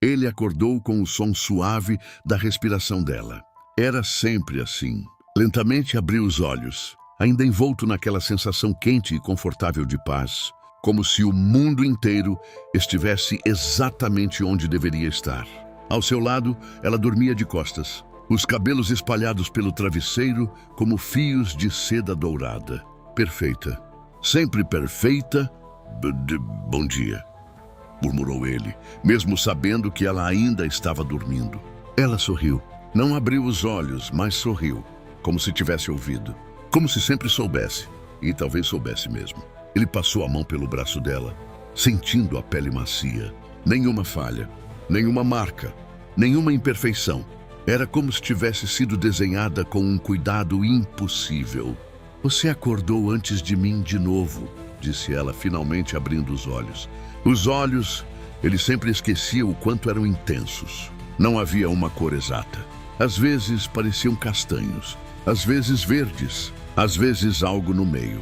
Ele acordou com o som suave da respiração dela. Era sempre assim. Lentamente abriu os olhos, ainda envolto naquela sensação quente e confortável de paz, como se o mundo inteiro estivesse exatamente onde deveria estar. Ao seu lado, ela dormia de costas, os cabelos espalhados pelo travesseiro como fios de seda dourada. Perfeita. Sempre perfeita. Bom dia, murmurou ele, mesmo sabendo que ela ainda estava dormindo. Ela sorriu. Não abriu os olhos, mas sorriu, como se tivesse ouvido. Como se sempre soubesse. E talvez soubesse mesmo. Ele passou a mão pelo braço dela, sentindo a pele macia. Nenhuma falha, nenhuma marca, nenhuma imperfeição. Era como se tivesse sido desenhada com um cuidado impossível. Você acordou antes de mim de novo, disse ela, finalmente abrindo os olhos. Os olhos, ele sempre esquecia o quanto eram intensos. Não havia uma cor exata. Às vezes pareciam castanhos, às vezes verdes, às vezes algo no meio.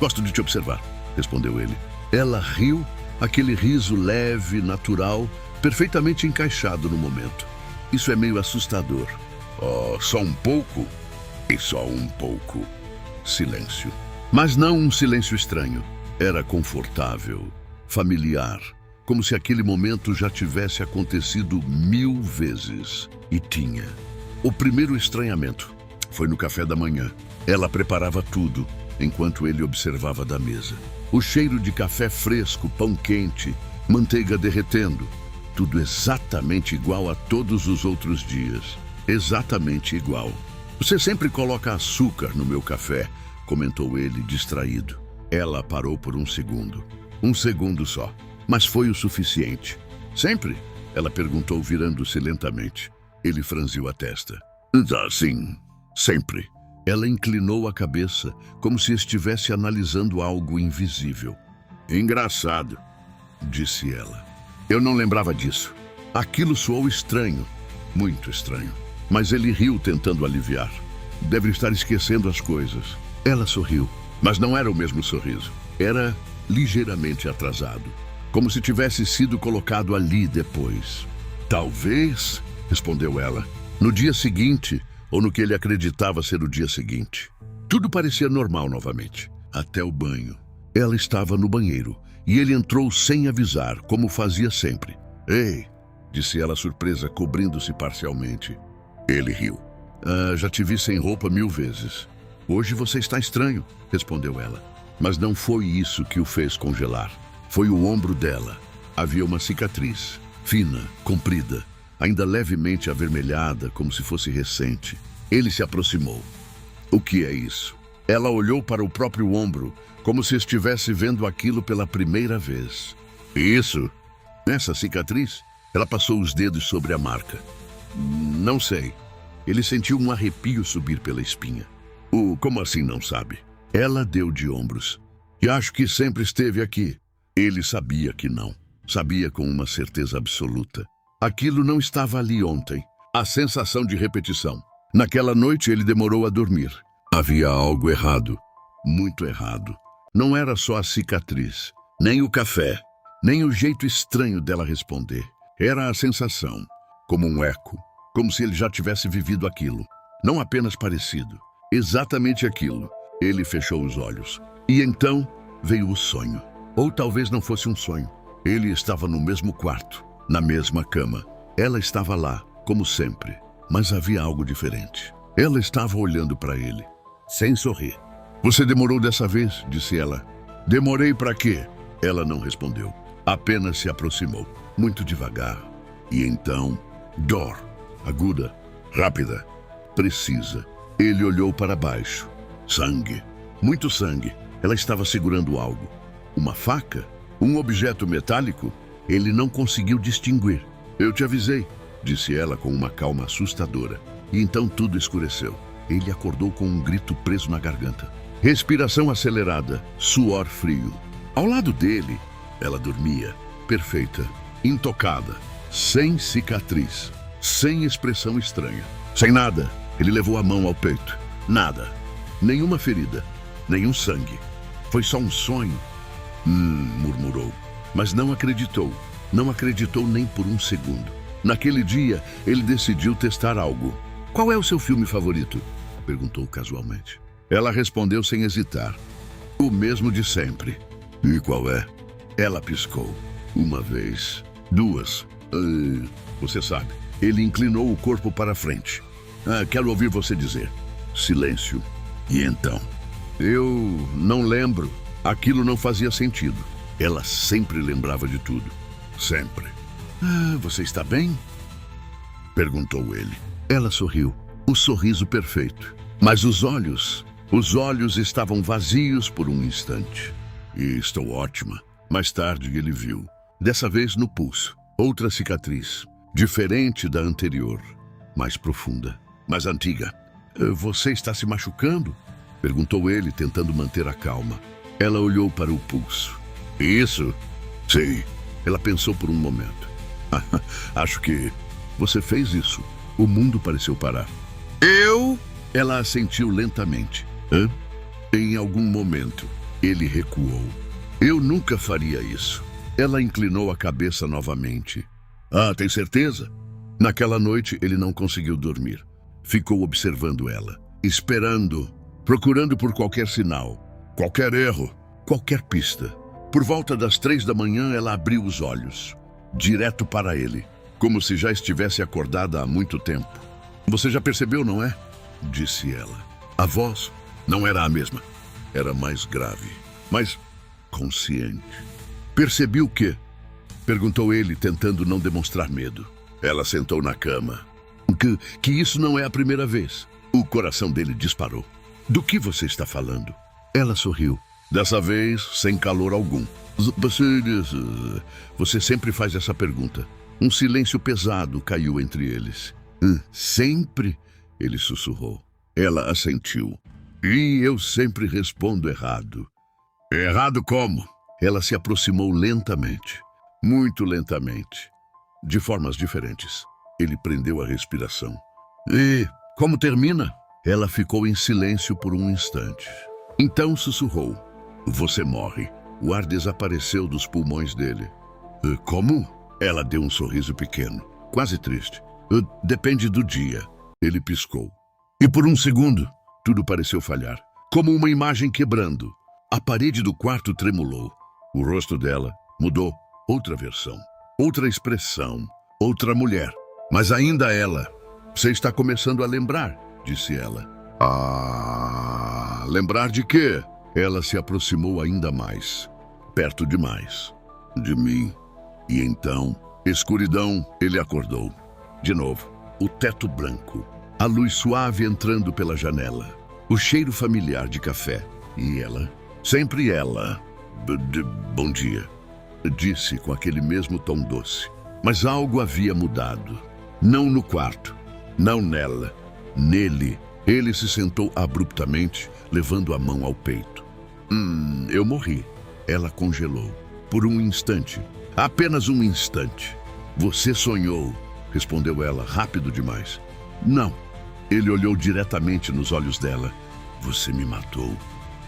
Gosto de te observar, respondeu ele. Ela riu, aquele riso leve, natural, perfeitamente encaixado no momento. Isso é meio assustador. Oh, só um pouco? E só um pouco. Silêncio. Mas não um silêncio estranho. Era confortável, familiar, como se aquele momento já tivesse acontecido 1000 vezes. E tinha. O primeiro estranhamento foi no café da manhã. Ela preparava tudo, enquanto ele observava da mesa. O cheiro de café fresco, pão quente, manteiga derretendo. Tudo exatamente igual a todos os outros dias. Exatamente igual. Você sempre coloca açúcar no meu café, comentou ele, distraído. Ela parou por um segundo. Um segundo só. Mas foi o suficiente. Sempre? Ela perguntou, virando-se lentamente. Ele franziu a testa. Sim, sempre. Ela inclinou a cabeça, como se estivesse analisando algo invisível. Engraçado, disse ela. Eu não lembrava disso. Aquilo soou estranho, muito estranho. Mas ele riu, tentando aliviar. Deve estar esquecendo as coisas. Ela sorriu, mas não era o mesmo sorriso. Era ligeiramente atrasado, como se tivesse sido colocado ali depois. Talvez, respondeu ela, no dia seguinte, ou no que ele acreditava ser o dia seguinte. Tudo parecia normal novamente, até o banho. Ela estava no banheiro, e ele entrou sem avisar, como fazia sempre. Ei, disse ela surpresa, cobrindo-se parcialmente. Ele riu. Já te vi sem roupa 1000 vezes. Hoje você está estranho, respondeu ela. Mas não foi isso que o fez congelar. Foi o ombro dela. Havia uma cicatriz, fina, comprida, ainda levemente avermelhada, como se fosse recente. Ele se aproximou. O que é isso? Ela olhou para o próprio ombro, como se estivesse vendo aquilo pela primeira vez. Isso? Essa cicatriz? Ela passou os dedos sobre a marca. Não sei. Ele sentiu um arrepio subir pela espinha. Como assim não sabe? Ela deu de ombros. E acho que sempre esteve aqui. Ele sabia que não. Sabia com uma certeza absoluta. Aquilo não estava ali ontem. A sensação de repetição. Naquela noite ele demorou a dormir. Havia algo errado. Muito errado. Não era só a cicatriz, nem o café, nem o jeito estranho dela responder. Era a sensação, como um eco, como se ele já tivesse vivido aquilo. Não apenas parecido, exatamente aquilo. Ele fechou os olhos. E então veio o sonho. Ou talvez não fosse um sonho. Ele estava no mesmo quarto, na mesma cama. Ela estava lá, como sempre, mas havia algo diferente. Ela estava olhando para ele, sem sorrir. Você demorou dessa vez, disse ela. Demorei para quê? Ela não respondeu. Apenas se aproximou, muito devagar. E então, dor, aguda, rápida, precisa. Ele olhou para baixo. Sangue, muito sangue. Ela estava segurando algo. Uma faca? Um objeto metálico? Ele não conseguiu distinguir. Eu te avisei, disse ela com uma calma assustadora. E então tudo escureceu. Ele acordou com um grito preso na garganta. Respiração acelerada, suor frio. Ao lado dele, ela dormia, perfeita, intocada, sem cicatriz, sem expressão estranha, sem nada. Ele levou a mão ao peito. Nada. Nenhuma ferida, nenhum sangue. Foi só um sonho. Murmurou. Mas não acreditou. Não acreditou nem por um segundo. Naquele dia, ele decidiu testar algo. Qual é o seu filme favorito? Perguntou casualmente. Ela respondeu sem hesitar. O mesmo de sempre. E qual é? Ela piscou. Uma vez. Duas. Você sabe. Ele inclinou o corpo para frente. Quero ouvir você dizer. Silêncio. E então? Eu não lembro. Aquilo não fazia sentido. Ela sempre lembrava de tudo. Sempre. Você está bem? Perguntou ele. Ela sorriu. O sorriso perfeito. Mas os olhos estavam vazios por um instante. E estou ótima. Mais tarde ele viu. Dessa vez no pulso. Outra cicatriz. Diferente da anterior. Mais profunda. Mais antiga. Você está se machucando? Perguntou ele, tentando manter a calma. Ela olhou para o pulso. Isso? Sim. Ela pensou por um momento. Acho que você fez isso. O mundo pareceu parar. Eu? Ela assentiu lentamente. Em algum momento, ele recuou. Eu nunca faria isso. Ela inclinou a cabeça novamente. Tem certeza? Naquela noite, ele não conseguiu dormir. Ficou observando ela, esperando, procurando por qualquer sinal, qualquer erro, qualquer pista. Por volta das 3 da manhã, ela abriu os olhos, direto para ele, como se já estivesse acordada há muito tempo. Você já percebeu, não é? Disse ela. A voz não era a mesma. Era mais grave, mais consciente. Percebi o quê? Perguntou ele, tentando não demonstrar medo. Ela sentou na cama. Que isso não é a primeira vez. O coração dele disparou. Do que você está falando? Ela sorriu. Dessa vez, sem calor algum. Você sempre faz essa pergunta. Um silêncio pesado caiu entre eles. Sempre? Ele sussurrou. Ela assentiu. E eu sempre respondo errado. Errado como? Ela se aproximou lentamente. Muito lentamente. De formas diferentes. Ele prendeu a respiração. E como termina? Ela ficou em silêncio por um instante. Então sussurrou. Você morre. O ar desapareceu dos pulmões dele. Como? Ela deu um sorriso pequeno, quase triste. Depende do dia. Ele piscou. E por um segundo, tudo pareceu falhar. Como uma imagem quebrando. A parede do quarto tremulou. O rosto dela mudou. Outra versão. Outra expressão. Outra mulher. Mas ainda ela. Você está começando a lembrar, disse ela. Lembrar de quê? Ela se aproximou ainda mais. Perto demais. De mim. E então, escuridão, ele acordou. De novo, o teto branco. A luz suave entrando pela janela. O cheiro familiar de café. E ela? Sempre ela. Bom dia. Disse com aquele mesmo tom doce. Mas algo havia mudado. Não no quarto. Não nela. Nele. Ele se sentou abruptamente, levando a mão ao peito. Eu morri. Ela congelou. Por um instante. Apenas um instante. Você sonhou, respondeu ela, rápido demais. Não. Ele olhou diretamente nos olhos dela. Você me matou.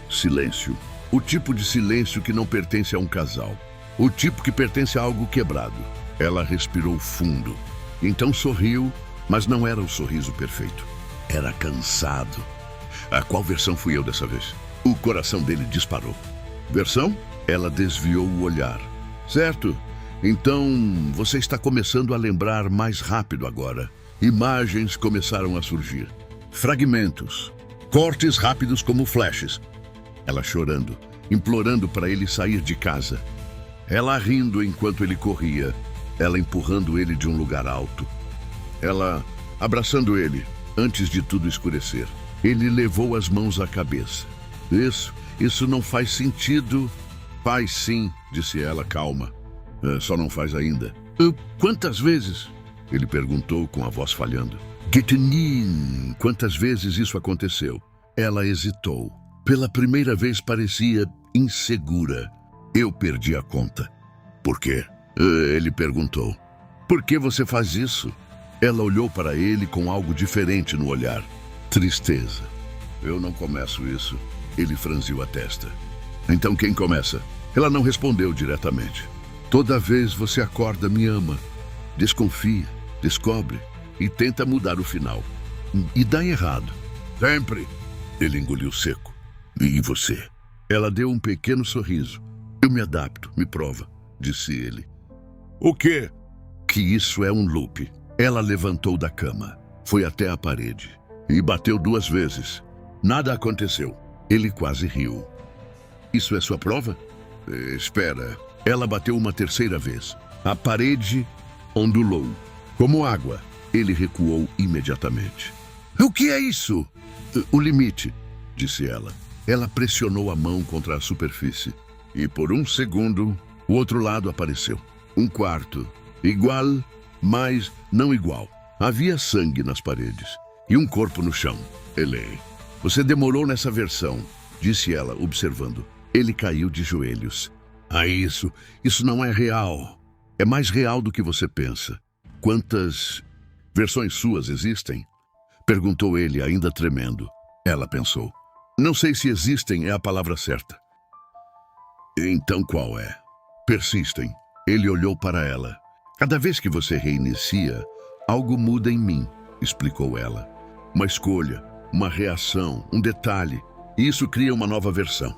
Silêncio. O tipo de silêncio que não pertence a um casal. O tipo que pertence a algo quebrado. Ela respirou fundo. Então sorriu, mas não era o sorriso perfeito. Era cansado. Qual versão fui eu dessa vez? O coração dele disparou. Versão? Ela desviou o olhar. Certo. Então, você está começando a lembrar mais rápido agora. Imagens começaram a surgir. Fragmentos. Cortes rápidos como flashes. Ela chorando, implorando para ele sair de casa. Ela rindo enquanto ele corria. Ela empurrando ele de um lugar alto. Ela abraçando ele, antes de tudo escurecer. Ele levou as mãos à cabeça. Isso não faz sentido. Faz sim, disse ela, calma. Só não faz ainda. Quantas vezes? Ele perguntou com a voz falhando. Getinin, quantas vezes isso aconteceu? Ela hesitou. Pela primeira vez parecia insegura. Eu perdi a conta. Por quê? Ele perguntou. Por que você faz isso? Ela olhou para ele com algo diferente no olhar. Tristeza. Eu não começo isso. Ele franziu a testa. Então quem começa? Ela não respondeu diretamente. Toda vez você acorda, me ama. Desconfia. descobre e tenta mudar o final. E dá errado. Sempre. Ele engoliu seco. E você? Ela deu um pequeno sorriso. Eu me adapto, me prova, disse ele. O quê? Que isso é um loop. Ela levantou da cama, foi até a parede e bateu 2 vezes. Nada aconteceu. Ele quase riu. Isso é sua prova? Espera. Ela bateu uma 3ª vez. A parede ondulou. Como água. Ele recuou imediatamente. O que é isso? O limite, disse ela. Ela pressionou a mão contra a superfície. E por 1 segundo, o outro lado apareceu. Um quarto. Igual, mas não igual. Havia sangue nas paredes. E um corpo no chão. Ele. Você demorou nessa versão, disse ela, observando. Ele caiu de joelhos. Isso não é real. É mais real do que você pensa. Quantas versões suas existem? Perguntou ele, ainda tremendo. Ela pensou. Não sei se existem é a palavra certa. Então qual é? Persistem. Ele olhou para ela. Cada vez que você reinicia, algo muda em mim, explicou ela. Uma escolha, uma reação, um detalhe. E isso cria uma nova versão.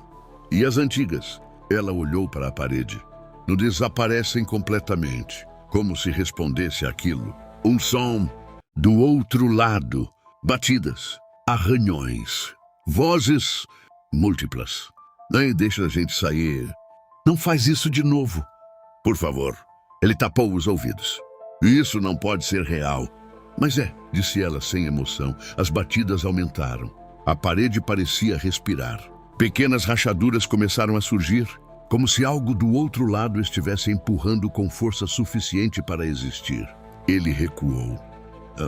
E as antigas? Ela olhou para a parede. Não desaparecem completamente, como se respondesse àquilo. Um som do outro lado. Batidas, arranhões, vozes múltiplas. Nem deixa a gente sair. Não faz isso de novo. Por favor. Ele tapou os ouvidos. Isso não pode ser real. Mas disse ela sem emoção. As batidas aumentaram. A parede parecia respirar. Pequenas rachaduras começaram a surgir, como se algo do outro lado estivesse empurrando com força suficiente para existir. Ele recuou.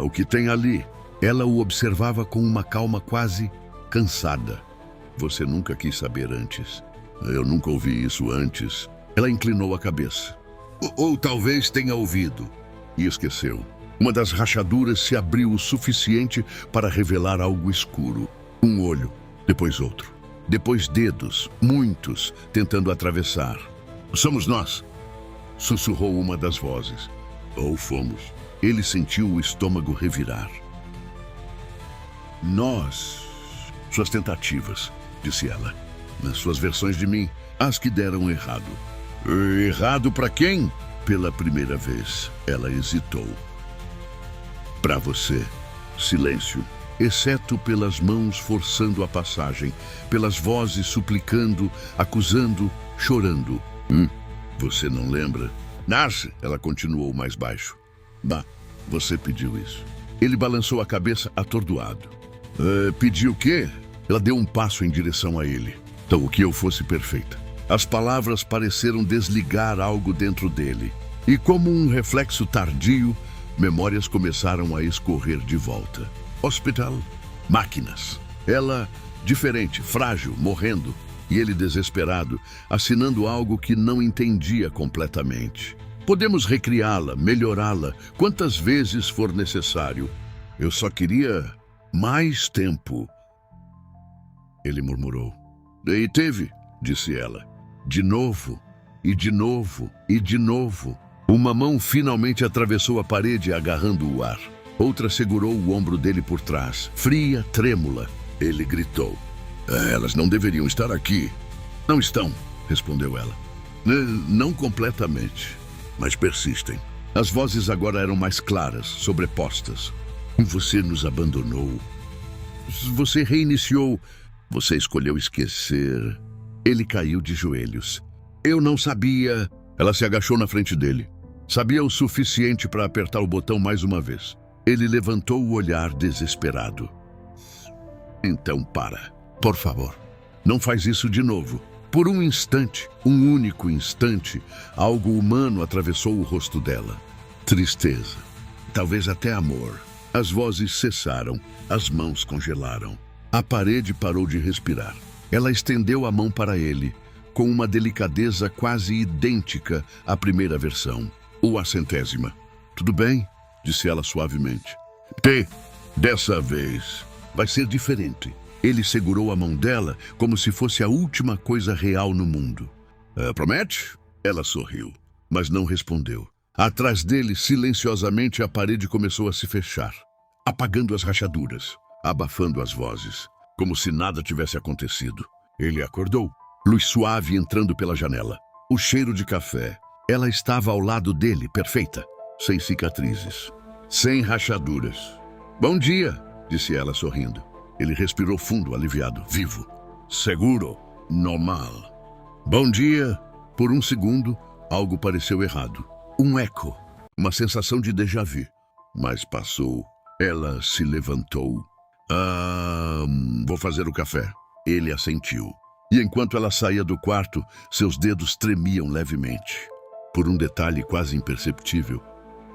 O que tem ali? Ela o observava com uma calma quase cansada. Você nunca quis saber antes. Eu nunca ouvi isso antes. Ela inclinou a cabeça. Ou talvez tenha ouvido. E esqueceu. Uma das rachaduras se abriu o suficiente para revelar algo escuro. Um olho, depois outro. Depois dedos, muitos, tentando atravessar. Somos nós, sussurrou uma das vozes. Ou fomos. Ele sentiu o estômago revirar. Nós. Suas tentativas, disse ela. Nas suas versões de mim, as que deram errado. Errado para quem? Pela primeira vez, ela hesitou. Para você. Silêncio. Exceto pelas mãos forçando a passagem, pelas vozes suplicando, acusando, chorando. Você não lembra? Nasce, ela continuou mais baixo. Bah, você pediu isso. Ele balançou a cabeça atordoado. Pediu o quê? Ela deu um passo em direção a ele. Então, que eu fosse perfeita. As palavras pareceram desligar algo dentro dele. E como um reflexo tardio, memórias começaram a escorrer de volta. Hospital, máquinas. Ela, diferente, frágil, morrendo. E ele desesperado, assinando algo que não entendia completamente. Podemos recriá-la, melhorá-la, quantas vezes for necessário. Eu só queria mais tempo. Ele murmurou. E teve, disse ela. De novo, e de novo, e de novo. Uma mão finalmente atravessou a parede agarrando o ar. Outra segurou o ombro dele por trás, fria, trêmula. Ele gritou. Elas não deveriam estar aqui. Não estão, respondeu ela. Não completamente, mas persistem. As vozes agora eram mais claras, sobrepostas. Você nos abandonou. Você reiniciou. Você escolheu esquecer. Ele caiu de joelhos. Eu não sabia. Ela se agachou na frente dele. Sabia o suficiente para apertar o botão mais uma vez. Ele levantou o olhar desesperado. Então para, por favor. Não faz isso de novo. Por um instante, um único instante, algo humano atravessou o rosto dela. Tristeza. Talvez até amor. As vozes cessaram, as mãos congelaram. A parede parou de respirar. Ela estendeu a mão para ele, com uma delicadeza quase idêntica à primeira versão, ou à 100ª. Tudo bem? Disse ela suavemente. Dessa vez, vai ser diferente. Ele segurou a mão dela como se fosse a última coisa real no mundo. Promete? Ela sorriu, mas não respondeu. Atrás dele, silenciosamente, a parede começou a se fechar, apagando as rachaduras, abafando as vozes, como se nada tivesse acontecido. Ele acordou, luz suave entrando pela janela. O cheiro de café. Ela estava ao lado dele, perfeita, sem cicatrizes, sem rachaduras. "Bom dia", disse ela sorrindo. Ele respirou fundo, aliviado, vivo, seguro, normal. "Bom dia." Por um segundo, algo pareceu errado. Um eco, uma sensação de déjà-vu. Mas passou. Ela se levantou. Vou fazer o café." Ele assentiu. E enquanto ela saía do quarto, seus dedos tremiam levemente. Por um detalhe quase imperceptível,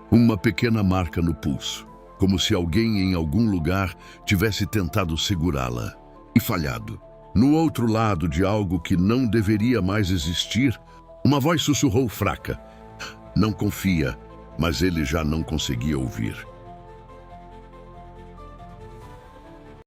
uma pequena marca no pulso, como se alguém em algum lugar tivesse tentado segurá-la e falhado. No outro lado de algo que não deveria mais existir, uma voz sussurrou fraca. Não confia, mas ele já não conseguia ouvir.